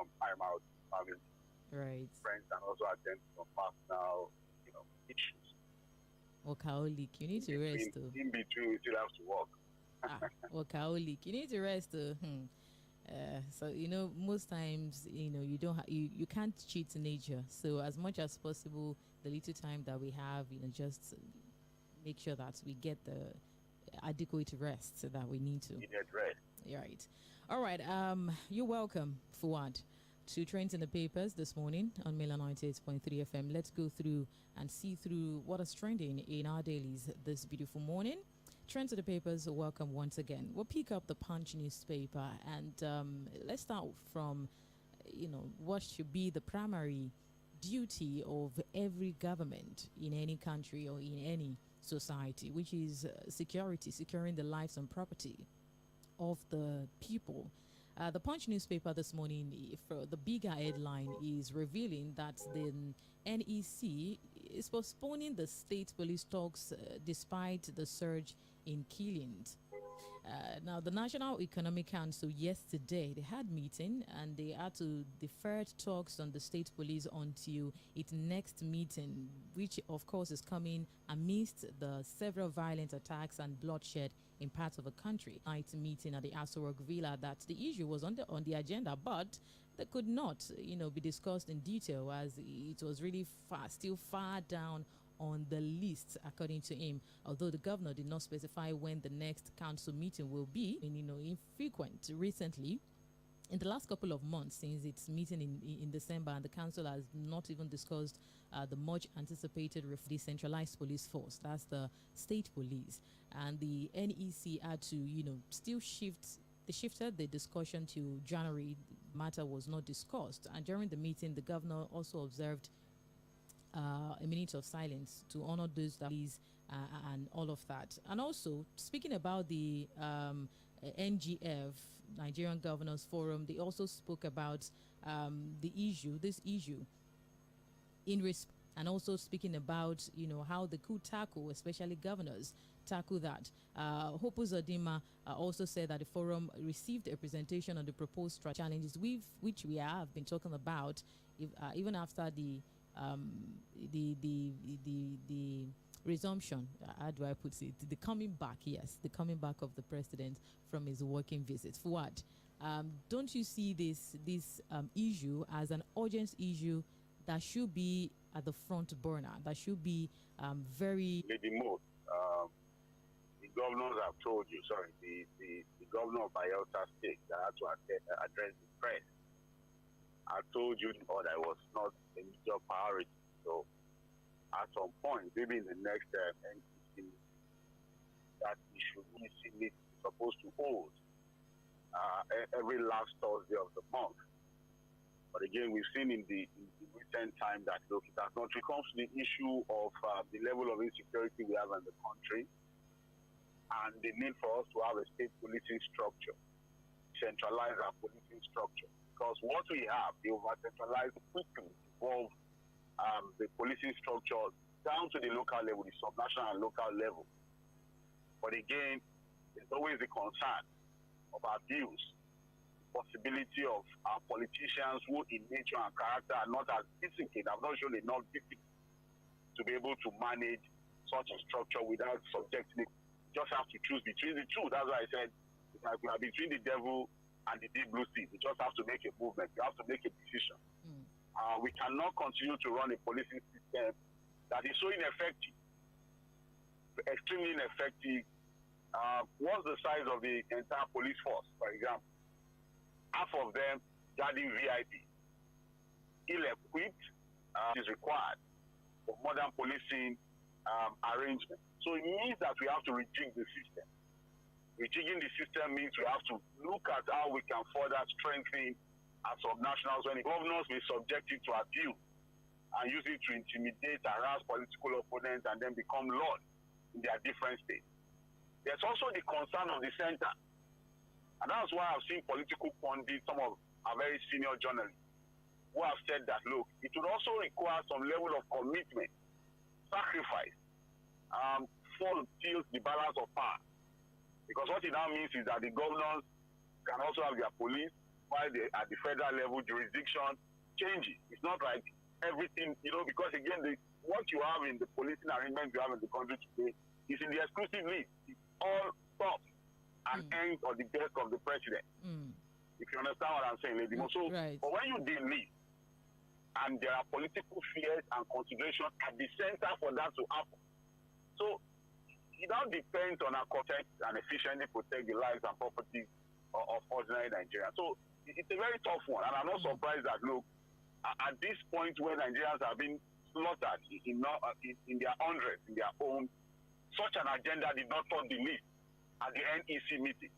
some time out, family, Right. friends, and also attend to some personal, issues. Workaholic. You need to rest too. In between, we still have to work. Workaholic. You need to rest too. So most times you don't you can't cheat nature. So as much as possible, the little time that we have, just make sure that we get the adequate rest that we need to. Needed rest. Right. All right. You're welcome, Fuad, to Trends in the Papers this morning on Mela 98.3 FM. Let's go through and see through what is trending in our dailies this beautiful morning. Trends in the Papers, welcome once again. We'll pick up the Punch newspaper and let's start from, what should be the primary duty of every government in any country or in any society, which is securing the lives and property of the people. The Punch newspaper this morning, for the bigger headline, is revealing that the NEC is postponing the state police talks despite the surge in killings. Now, the National Economic Council yesterday, they had meeting and they had to defer talks on the state police until its next meeting, which of course is coming amidst the several violent attacks and bloodshed in parts of the country. Night meeting at the Aso Rock Villa, that the issue was on the agenda, but they could not, be discussed in detail as it was really still far down on the list, according to him, although the governor did not specify when the next council meeting will be. Infrequent recently, in the last couple of months since its meeting in December, and the council has not even discussed the much anticipated decentralized police force, that's the state police, and the NEC had to still shift. They shifted the discussion to January. The matter was not discussed, and during the meeting, the governor also observed a minute of silence to honor those that is and all of that. And also, speaking about the NGF, Nigerian Governors Forum, they also spoke about this issue in response, and also speaking about how they could tackle, especially governors, tackle that. Hope Uzodinma also said that the forum received a presentation on the proposed challenges which we have been talking about even after the resumption, how do I put it, the coming back of the president from his working visits. For what? Don't you see this issue as an urgent issue that should be at the front burner, that should be Maybe more. The governors have told you, the governor of Bayelsa State that had to address the press, I told you that it was not a major priority. So at some point, maybe in the next NCC, that issue is supposed to hold every last Thursday of the month. But again, we've seen in the recent time that it has not comes to the issue of the level of insecurity we have in the country and the need for us to have a state policing structure, centralize our policing structure. Because what we have, the over-centralized quickly evolve the policing structure down to the local level, the subnational and local level. But again, there's always the concern of abuse, the possibility of our politicians who in nature and character are not as disciplined, have not shown enough discipline to be able to manage such a structure without subjecting it. You just have to choose between the two. That's why I said it's like we are between the devil and the deep blue sea. You just have to make a movement. You have to make a decision. We cannot continue to run a policing system that is so ineffective, extremely ineffective. What's the size of the entire police force, for example? Half of them guarding VIP. Ill-equipped is required for modern policing arrangement. So it means that we have to rejig the system. Rejigging the system means we have to look at how we can further strengthen our subnationals when the governors may subject it to abuse and use it to intimidate, harass political opponents, and then become lord in their different states. There's also the concern of the center. And that's why I've seen political pundits, some of our very senior journalists, who have said that, look, it would also require some level of commitment, sacrifice, for tilt the balance of power. Because what it now means is that the governors can also have their police, while at the federal level jurisdiction changes. It's not like everything, because again, what you have in the policing arrangement you have in the country today is in the exclusive list. It all stops and ends on the desk of the president. If you understand what I'm saying, Lady Mo. So, right. But when you delete, and there are political fears and considerations at the center for that to happen. So it all depends on our protect and efficiently protect the lives and property of ordinary Nigerians. So it's a very tough one, and I'm not surprised that, look, at this point where Nigerians have been slaughtered in their hundreds, in their homes, such an agenda did not top the list at the NEC meeting.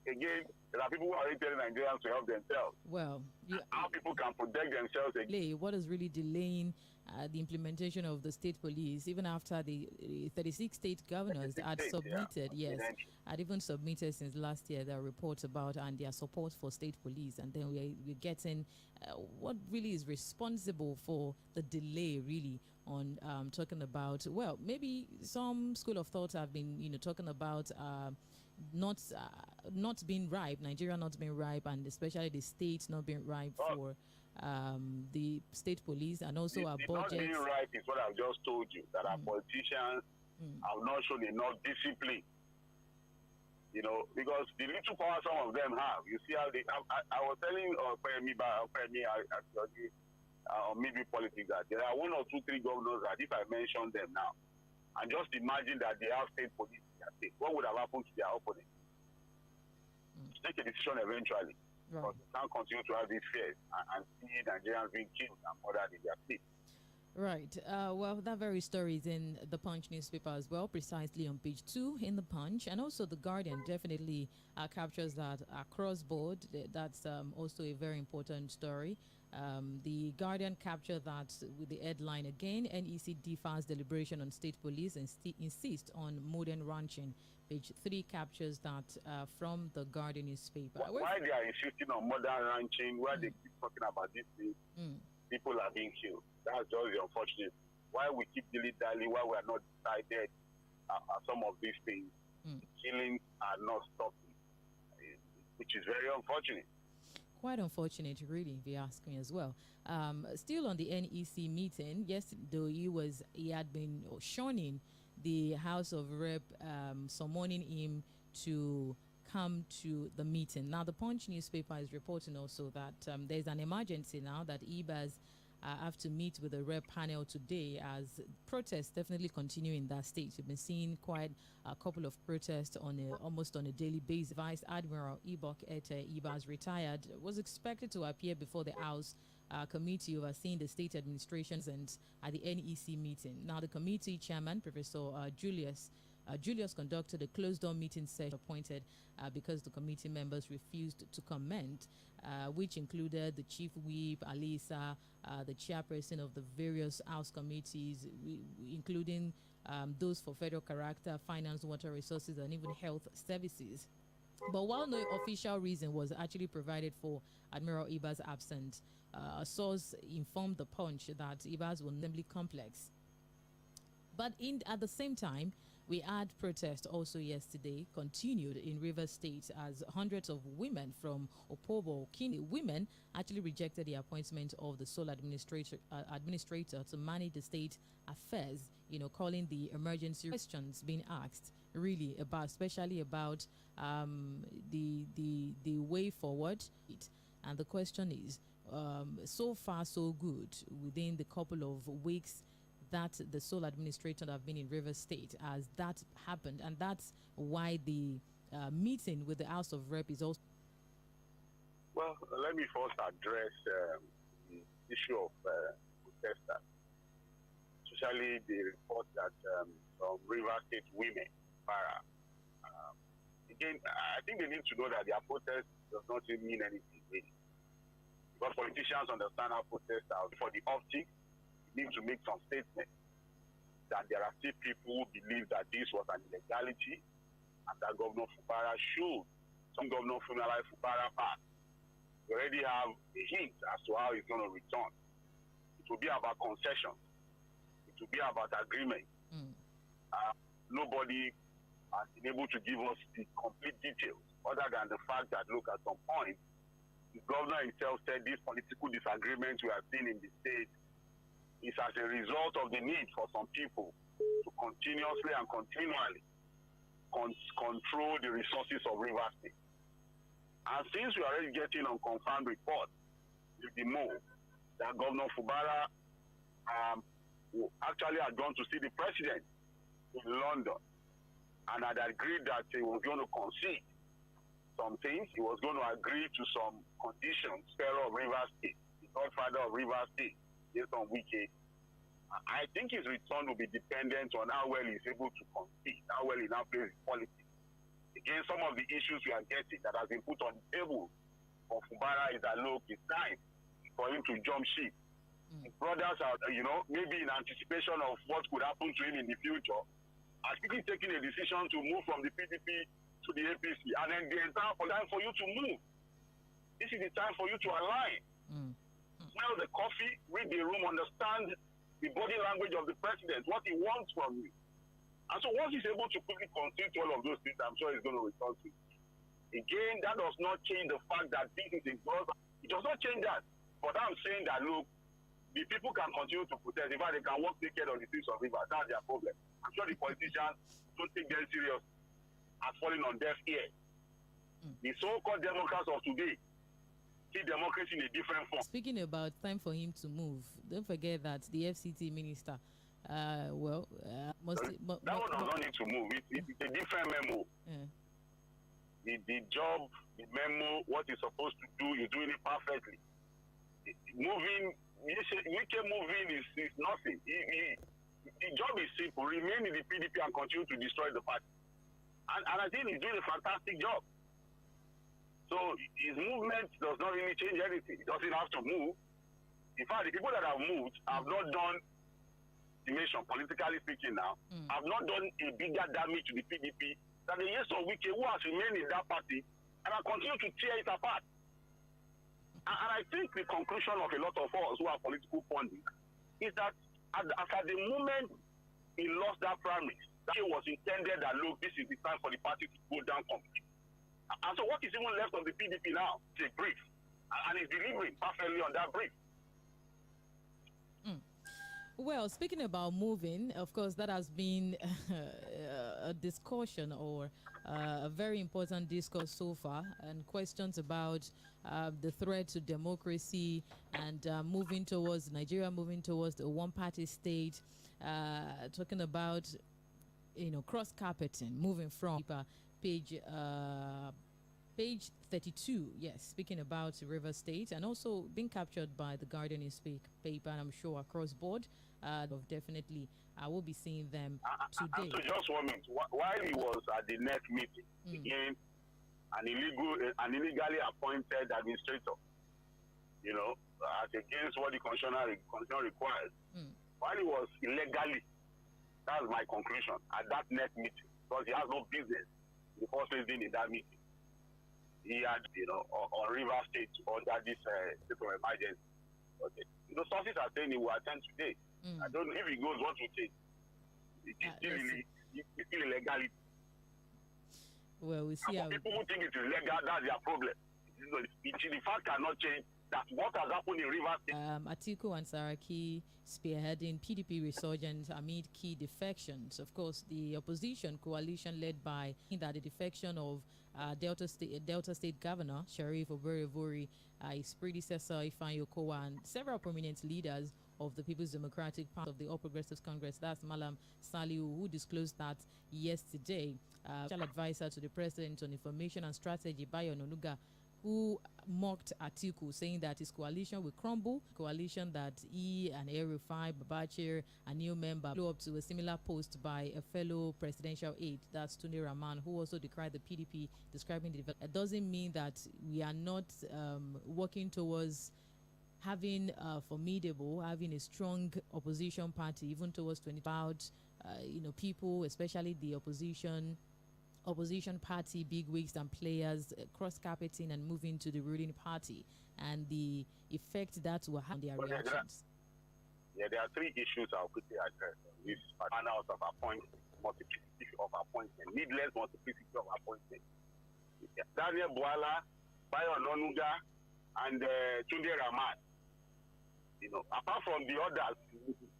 Again, there are people who are already telling Nigerians to help themselves. Well, how people can protect themselves again. What is really delaying the implementation of the state police, even after the 36 state governors had submitted, had even submitted since last year their reports about and their support for state police, and then we're getting what really is responsible for the delay, really, on talking about, well, maybe some school of thought have been, talking about not being ripe, Nigeria not being ripe, and especially the states not being ripe for the state police, and also our budget. Not being ripe is what I've just told you, that our politicians have not shown enough discipline. Because the little power some of them have, you see how I was telling maybe politics that there are 1 or 2, 3 governors that if I mention them now, and just imagine that they have state police in their state, what would have happened to their opponents? Take a decision eventually. Right. Because they can't continue to have these fears and see Nigerians being killed and murdered in their state. Right. Well, that very story is in the Punch newspaper as well, precisely on page 2 in the Punch. And also the Guardian definitely captures that across board. That's also a very important story. The Guardian captured that with the headline again, NEC defers deliberation on state police and insist on modern ranching. Page 3 captures that from the Guardian newspaper. Why they are insisting on modern ranching, why they keep talking about this thing, people are being killed. That's just the unfortunate. Why we keep dilly-dally, why we are not decided some of these things, killings are not stopping, which is very unfortunate. Quite unfortunate, really, if you ask me as well. Still on the NEC meeting, yes, though he had been shunning the House of Rep, summoning him to come to the meeting. Now, the Punch newspaper is reporting also that there's an emergency now that IBAs have to meet with the rep panel today, as protests definitely continue in that state. We've been seeing quite a couple of protests almost on a daily basis. Vice Admiral Ibok Ete Ibas, retired, was expected to appear before the House committee overseeing the state administrations and at the NEC meeting. Now, the committee chairman, Professor Julius conducted a closed-door meeting session appointed because the committee members refused to comment, which included the chief whip, Alisa, the chairperson of the various house committees, including those for federal character, finance, water resources, and even health services. But while no official reason was actually provided for Admiral Ibas' absence, a source informed the Punch that Ibas was namely complex. But at the same time, we had protest also yesterday continued in Rivers State as hundreds of women from Opobo, women actually rejected the appointment of the sole administrator to manage the state affairs, calling the emergency questions being asked really about, especially about the way forward. And the question is, so far so good within the couple of weeks that the sole administrator have been in Rivers State, as that happened, and that's why the meeting with the House of Rep is also. Well, let me first address the issue of protesters, especially the report that from Rivers State women, again, I think they need to know that their protest does not mean anything really, because politicians understand how protests are for the optics. Need to make some statements that there are still people who believe that this was an illegality and that Governor Fubara should, some Governor Fubara pass. We already have a hint as to how it's going to return. It will be about concessions. It will be about agreement. Nobody has been able to give us the complete details, other than the fact that, look, at some point, the governor himself said this political disagreement we are seeing in the state is as a result of the need for some people to continuously and continually control the resources of Rivers State. And since we are already getting unconfirmed reports with the move that Governor Fubara actually had gone to see the president in London and had agreed that he was going to concede some things. He was going to agree to some conditions, Pharaoh of Rivers State, the godfather of Rivers State, based on Wike. I think his return will be dependent on how well he's able to compete, how well he now plays his politics. Again, some of the issues we are getting that has been put on the table for Fubara is that, look, it's time for him to jump ship. His brothers are, maybe in anticipation of what could happen to him in the future, are quickly taking a decision to move from the PDP to the APC. And then the entire time for you to move. This is the time for you to align. Smell the coffee, read the room, understand the body language of the president, what he wants from you. And so once he's able to quickly concede to all of those things, I'm sure he's going to return to it. Again, that does not change the fact that this is a growth. It does not change that. But I'm saying that, look, the people can continue to protest. In fact, they can walk naked on the streets of Rivers. That's their problem. I'm sure the politicians don't take them serious as falling on deaf ears. The so-called Democrats of today see democracy in a different form. Speaking about time for him to move, don't forget that the FCT minister, that one does not need to move. It's a different memo. Yeah. The job, the memo, what he's supposed to do, you're doing it perfectly. Moving, Wike moving is nothing. The job is simple. Remain in the PDP and continue to destroy the party. And I think he's doing a fantastic job. So his movement does not really change anything. He doesn't have to move. In fact, the people that have moved have not done, politically speaking now, have not done a bigger damage to the PDP than the years of Wike, who has remained in that party and have continued to tear it apart. And I think the conclusion of a lot of us who are political pundits is that at the moment he lost that primary, that it was intended that, look, this is the time for the party to go down completely. And so what is even left of the PDP now? It's a brief. And he's delivering perfectly on that brief. Well, speaking about moving, of course, that has been a discussion or a very important discourse so far, and questions about the threat to democracy and moving towards Nigeria, moving towards the one-party state, talking about, cross-carpeting, moving from page 32, yes, speaking about River State, and also being captured by the Guardian newspaper, and I'm sure across board. Definitely, I will be seeing them today. So just 1 minute, while he was at the NEC meeting, again, an illegally appointed administrator, as against what the constitution requires, while he was illegally, that's my conclusion, at that NEC meeting, because he has no business in the first place being in that meeting. He had, on River State under this state of emergency. Okay. Sources are saying he will attend today. I don't know if he goes, what to take. It's still illegality. Well, we see. People who think it is legal, that's their problem. The fact cannot change that what has happened in River State. Atiku and Saraki spearheading PDP resurgence amid key defections. Of course, the opposition coalition led by the defection of Delta State Governor Sheriff Oborevori, his predecessor Ifeanyi Okowa, and several prominent leaders of the People's Democratic Party of the All Progressives Congress, that's Malam Saliu, who disclosed that yesterday. Special advisor to the president on information and strategy, Bayo Onanuga, who mocked Atiku, saying that his coalition will crumble. Coalition that he and El-Rufai, Babachir, a new member, blew up to a similar post by a fellow presidential aide, that's Tunde Rahman, who also decried the PDP, describing the development. It doesn't mean that we are not working towards having having a strong opposition party, even towards 20 about, people, especially the opposition party, bigwigs and players, cross-carpeting and moving to the ruling party, and the effect that will have on their reactions. There are three issues I'll quickly address. This panels of appointment, multiplicity of appointment, needless multiplicity of appointment. Daniel Bwala, Bayo Onanuga, and Tunde Rahman. You know, apart from the others,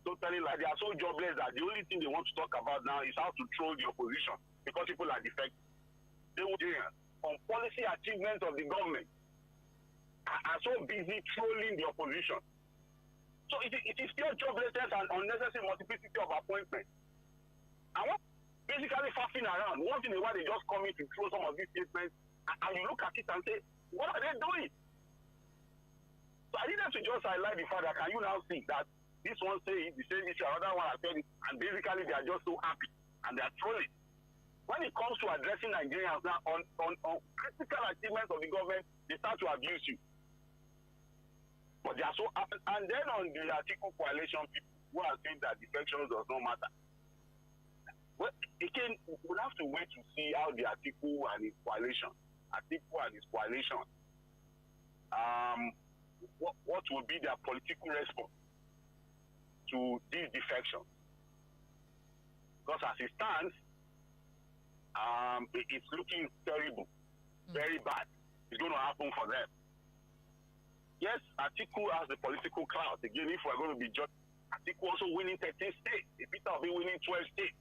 totally like they are so jobless that the only thing they want to talk about now is how to troll the opposition because people are defective. They would on policy achievements of the government are so busy trolling the opposition. So it is still joblessness and unnecessary multiplicity of appointments. And what basically faffing around, once in a while they just come in to throw some of these statements, and you look at it and say, what are they doing? So I needed to just highlight the fact that can you now see that this one say the same issue, another one has said it, and basically they are just so happy and they are trolling. When it comes to addressing Nigerians now on critical achievements of the government, they start to abuse you. But they are so happy. And then on the article coalition people who are saying that defections does not matter. Well, again, we'll have to wait to see how the article and its coalition, what will be their political response to these defections. Because as it stands, it's looking terrible, very bad. It's going to happen for them. Yes, Atiku has the political clout. Again, if we're going to be judged, Atiku also winning 13 states. Peter will be winning 12 states.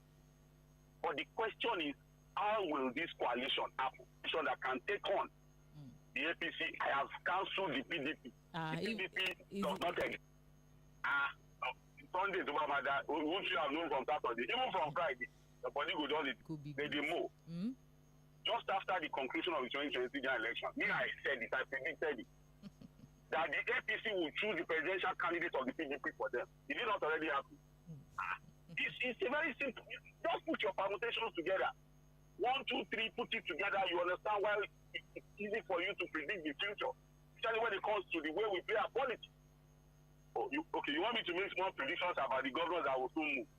But the question is, how will this coalition happen? So that can take on the APC. I have cancelled the PDP. The PDP does not exist. Sunday, which you have known from Saturday, even from Friday, the body go down, they move. Just after the conclusion of the 2023 election, I said it, I predicted it. That the APC will choose the presidential candidate of the PDP for them. It did not already happen. It's very simple. Just put your permutations together. 1, 2, 3, put it together. You understand why it's easy for you to predict the future, especially when it comes to the way we play our politics. You want me to make small predictions about the governors that will soon move?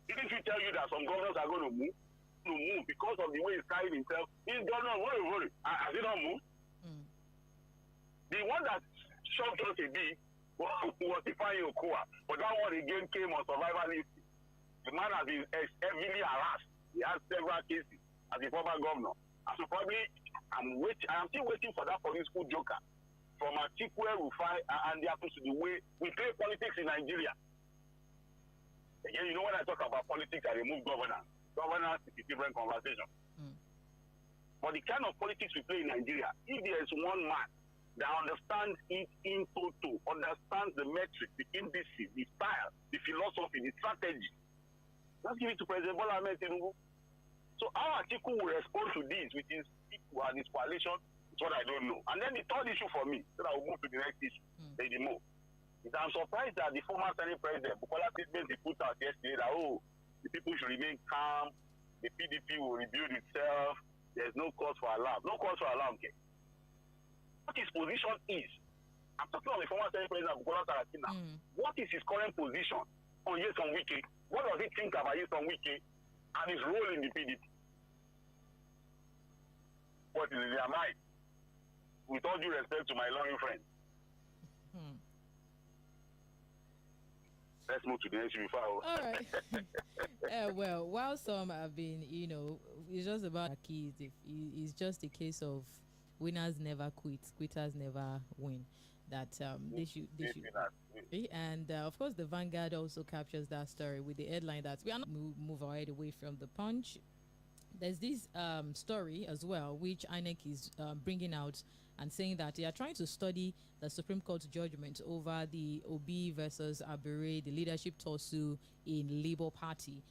Didn't we tell you that some governors are going to move? Because of the way he's carrying himself. This governor, worry. Has he not moved? The one that shocked us a bit was Ifeanyi, but that one again came on survival list. The man has been heavily harassed. He has several cases as a former governor. And so probably I am still waiting for that political joker from Atiku and the happens to the way we play politics in Nigeria. Again, you know when I talk about politics, I remove governance. Governance is a different conversation. But the kind of politics we play in Nigeria, if there is one man that understands it in total, understands the metrics, the indices, the style, the philosophy, the strategy. Let's give it to President Bola Ahmed Tinubu. So how Atiku will respond to this with his people and his coalition is what I don't know. And then the third issue for me, so that I will move to the next issue, is I'm surprised that the former Senate President, Bukola statement he put out yesterday that, the people should remain calm, the PDP will rebuild itself, there's no cause for alarm. No cause for alarm, okay? What his position is. I'm talking about the former Senate President Bukola Saraki now. What is his current position on Nyesom Wike? What does he think about Nyesom Wike and his role in the PDP? What is in their mind? With all due respect to my lawyer friend. Let's move to the next before. All right. Well, while some have been, it's just about keys. It's just a case of winners never quit, quitters never win. That they should. And of course, the Vanguard also captures that story with the headline that we are not move right away from the Punch. There's this story as well, which INEC is bringing out and saying that they are trying to study the Supreme Court judgment over the Obi versus Abure, the leadership tussle in Labour Party.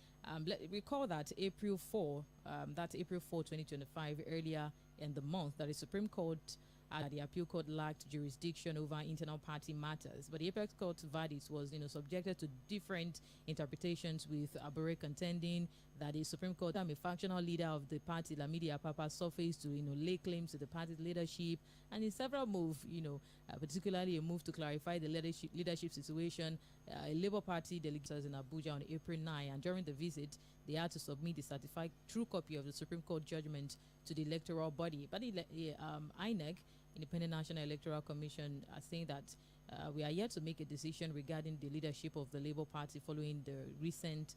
Recall that April 4, 2025, earlier in the month, that the Supreme Court the appeal court lacked jurisdiction over internal party matters, but the apex court's verdict was, subjected to different interpretations, with Abure contending that the Supreme Court, a factional leader of the party, Lamidi Apapa, surfaced to, lay claims to the party's leadership, and in several moves, particularly a move to clarify the leadership situation. A Labour Party delegate in Abuja on April 9, and during the visit, they had to submit the certified true copy of the Supreme Court judgment to the electoral body. But the INEC, Independent National Electoral Commission, are saying that we are yet to make a decision regarding the leadership of the Labour Party following the recent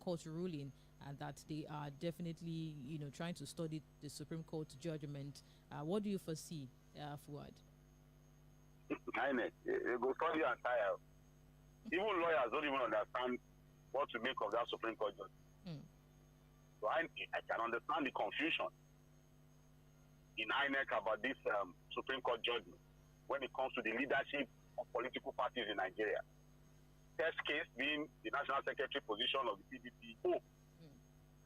court ruling, and that they are definitely, trying to study the Supreme Court judgment. What do you foresee, Fuad? INEC, they go study and tire. Even lawyers don't even understand what to make of that Supreme Court judgment. So I can understand the confusion in INEC about this Supreme Court judgment when it comes to the leadership of political parties in Nigeria. Test case being the National Secretary position of the PDP,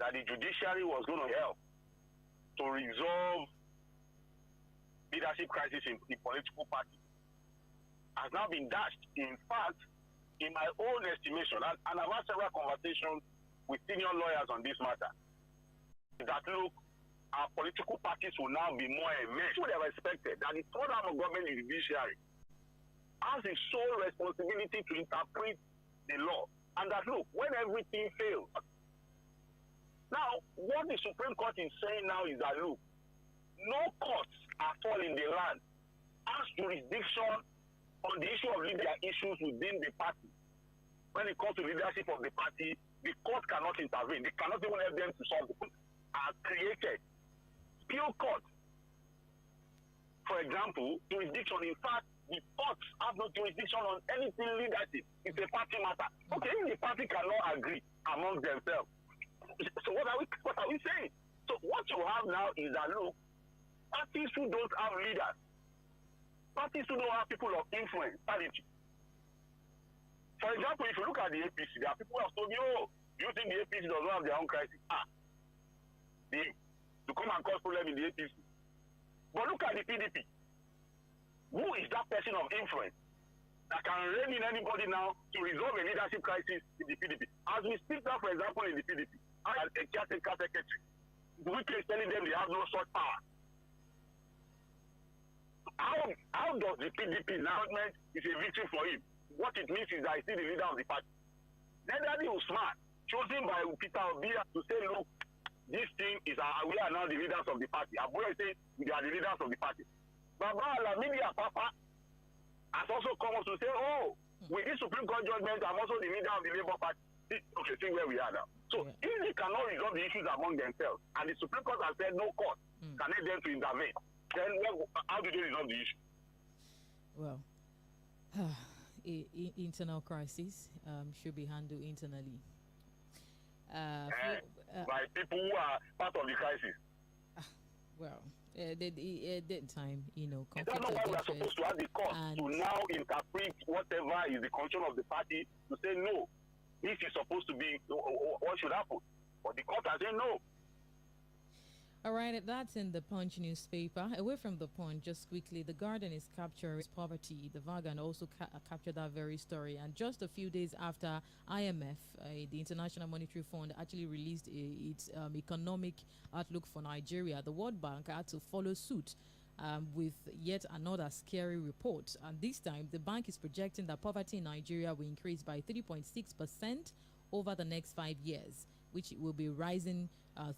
that the judiciary was going to help to resolve leadership crisis in political parties, has now been dashed. In fact, in my own estimation, and I've had several conversations with senior lawyers on this matter, that look, our political parties will now be more enmeshed. What they have expected that the third arm of government, the judiciary, has the sole responsibility to interpret the law. And that look, when everything fails, now what the Supreme Court is saying now is that look, no courts at all in the land has jurisdiction on the issue of legal issues within the party. When it comes to leadership of the party, the court cannot intervene. They cannot even help them to solve the problem. Are created. Pure court. For example, jurisdiction, in fact, the courts have no jurisdiction on anything leadership. It's a party matter. Okay, if the party cannot agree among themselves. So what are we saying? So what you have now is that look, parties who don't have leaders, parties who don't have people of influence, parity. For example, if you look at the APC, there are people who have told me, oh, you think the APC does not have their own crisis? To come and cause problem in the APC. But look at the PDP. Who is that person of influence that can rein in anybody now to resolve a leadership crisis in the PDP? As we speak now, for example, in the PDP, as a caretaker secretary, Wike is telling them they have no such power. How does the PDP announcement is a victory for him? What it means is that he's still the leader of the party. Nedadi Usman, chosen by Peter Obi to say, look, this thing is we are now the leaders of the party. Abuja say we are the leaders of the party. Baba Alamidi Papa has also come up to say, oh, with this Supreme Court judgment, I'm also the leader of the Labour Party. Okay, see where we are now. So if they cannot resolve the issues among themselves, and the Supreme Court has said no court can let them to intervene, then how do they resolve the issue? Well, internal crisis should be handled internally. By people who are part of the crisis. Well, at that time, conflict of interest. That's not why we are supposed to have the court to now interpret whatever is the condition of the party to say no. This is supposed to be what should happen. But the court has said no. All right, that's in the Punch newspaper. Away from the Punch, just quickly, the Guardian is capturing poverty. The Vanguard also captured that very story. And just a few days after IMF, the International Monetary Fund, actually released its economic outlook for Nigeria, the World Bank had to follow suit with yet another scary report. And this time, the bank is projecting that poverty in Nigeria will increase by 3.6% over the next 5 years, which will be rising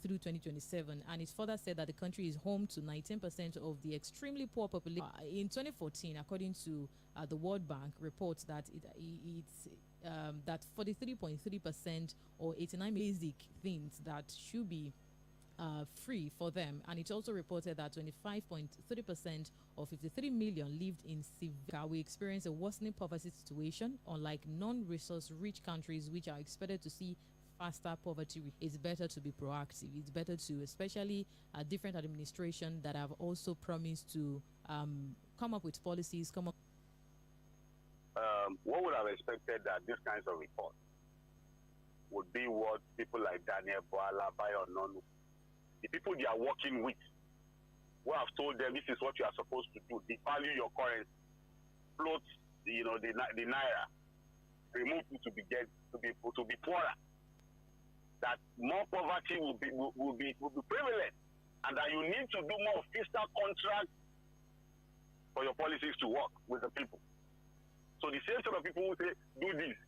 through 2027. And it's further said that the country is home to 19% of the extremely poor population. In 2014, according to the World Bank, reports that it's that 43.3% or 89 basic things that should be free for them. And it also reported that 25.3% or 53 million lived in severe. We experience a worsening poverty situation, unlike non-resource rich countries which are expected to see faster poverty. It's better to be proactive. It's better to, especially different administrations that have also promised to come up with policies. What would have expected that these kinds of reports would be what people like Daniel Boala, Bayo Nonu, the people they are working with, who have told them this is what you are supposed to do, devalue your currency, float the naira, remove it to be poorer, that more poverty will be prevalent, and that you need to do more fiscal contracts for your policies to work with the people. So the same sort of people who say, do this.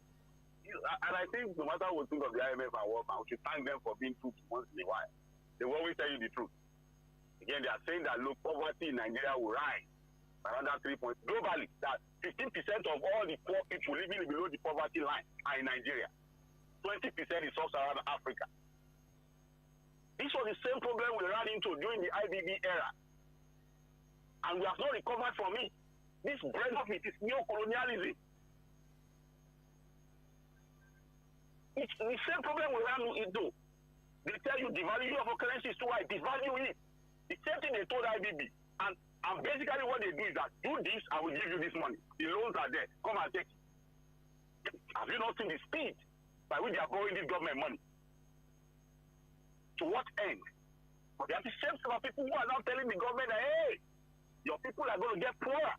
And I think no matter what we think of the IMF and World Bank, we should thank them for being truthful once in a while. They will always tell you the truth. Again, they are saying that, look, poverty in Nigeria will rise around that 3 points. Globally, that 15% of all the poor people living below the poverty line are in Nigeria. 20% is sub-Saharan Africa. This was the same problem we ran into during the IBB era. And we have not recovered from it. This bread of it is neo-colonialism. It's the same problem we have with Ido. They tell you the value of a currency is too high. Devalue it. The same thing they told IBB. And basically what they do is that do this, I will give you this money. The loans are there. Come and take it. Have you not seen the speed by which they are borrowing this government money? To what end? But they are the same set of people who are now telling the government that, hey, your people are going to get poorer.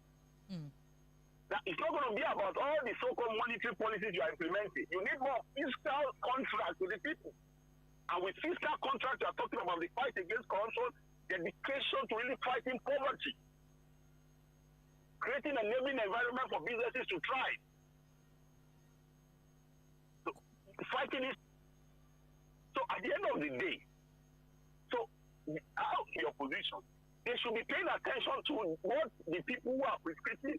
That it's not going to be about all the so-called monetary policies you are implementing. You need more fiscal contracts with the people. And with fiscal contracts, you are talking about the fight against corruption, dedication to really fighting poverty, creating an enabling environment for businesses to thrive. So, fighting is. So at the end of the day, so out your position, they should be paying attention to what the people who are prescribing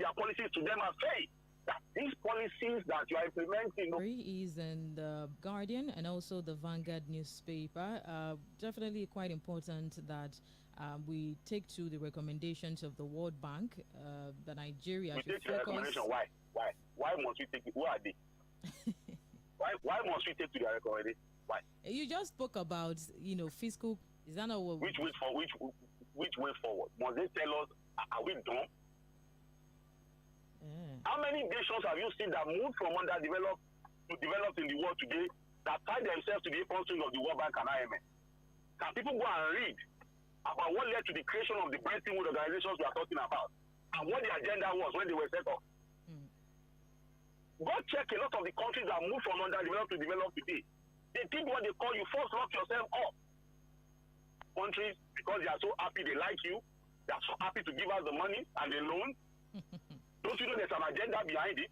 their policies to them are saying. That these policies that you are implementing is in the Guardian and also the Vanguard newspaper. Definitely quite important that we take to the recommendations of the World Bank. The Nigeria should focus. Why must we take it? Who are they? why must we take to their recommendation? Why? You just spoke about fiscal. Is that not what? Which way forward? Must they tell us? Are we dumb? How many nations have you seen that moved from underdeveloped to developed in the world today that tie themselves to the apostles of the World Bank and IMF? Can people go and read about what led to the creation of the Bretton Woods organizations we are talking about and what the agenda was when they were set up? Go check a lot of the countries that moved from underdeveloped to developed today. They did what they call you first lock yourself up. Countries, because they are so happy they like you, they are so happy to give us the money and the loan. Don't you know there's an agenda behind it?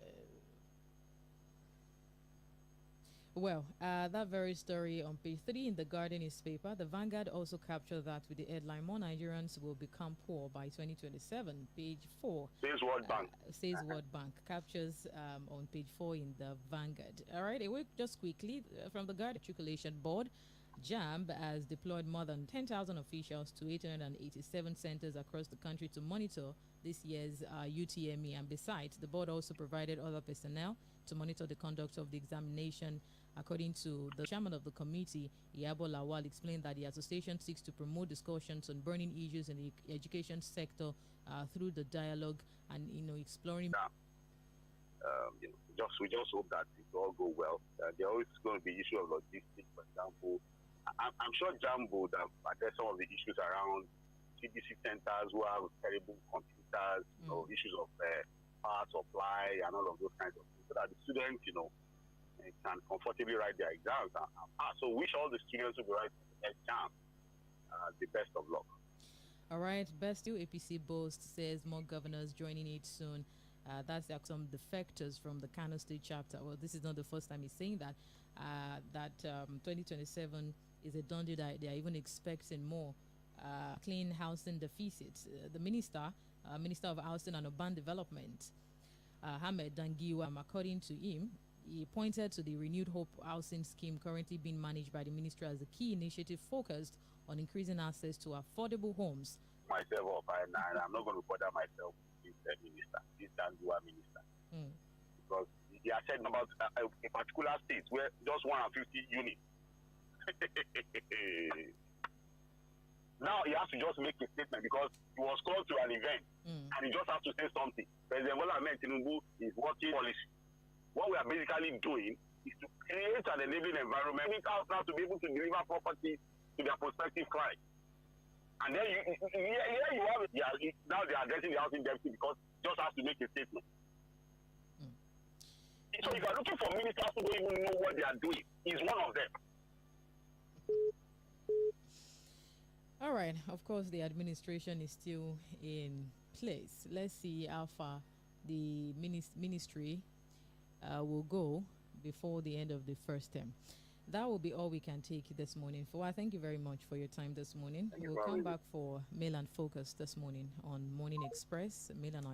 Well, that very story on page 3 in the Guardian newspaper, the Vanguard also captured that with the headline, more Nigerians will become poor by 2027. Page 4. Says World Bank. Says World Bank. Captures on page 4 in the Vanguard. All right, just quickly from the Guardian Matriculation Board, JAMB has deployed more than 10,000 officials to 887 centers across the country to monitor this year's UTME. And besides, the board also provided other personnel to monitor the conduct of the examination. According to the chairman of the committee, Iyabo Lawal, explained that the association seeks to promote discussions on burning issues in the education sector through the dialogue and exploring. We just hope that it all go well. There always going to be issue of logistics, for example. I'm sure JAMB would have addressed some of the issues around CDC centers who have terrible computers, issues of power supply and all of those kinds of things, so that the students, can comfortably write their exams. So wish all the students who will write the exam the best of luck. All right, Best APC boast says more governors joining it soon. That's some defectors from the Kano State chapter. Well, this is not the first time he's saying that. 2027 is a done deal. They are even expecting more. Clean housing deficits. The Minister of Housing and Urban Development, Ahmed Dangiwa, according to him, he pointed to the Renewed Hope housing scheme currently being managed by the ministry as a key initiative focused on increasing access to affordable homes. Myself up, and I'm not going to bother myself with this minister, this Dangiwa minister, because he has said about a particular state where just 150 units. Now he has to just make a statement because he was called to an event and he just has to say something. President Bola Ahmed Tinubu is working policy. What we are basically doing is to create an enabling environment now to be able to deliver property to their prospective clients. And then here you have it. Now they are addressing the housing deficit because just has to make a statement. So if you are looking for ministers who don't even know what they are doing, he's one of them. All right. Of course, the administration is still in place. Let's see how far the ministry will go before the end of the first term. That will be all we can take this morning. Thank you very much for your time this morning. We'll come back for Mail and Focus this morning on Morning Express, Mail and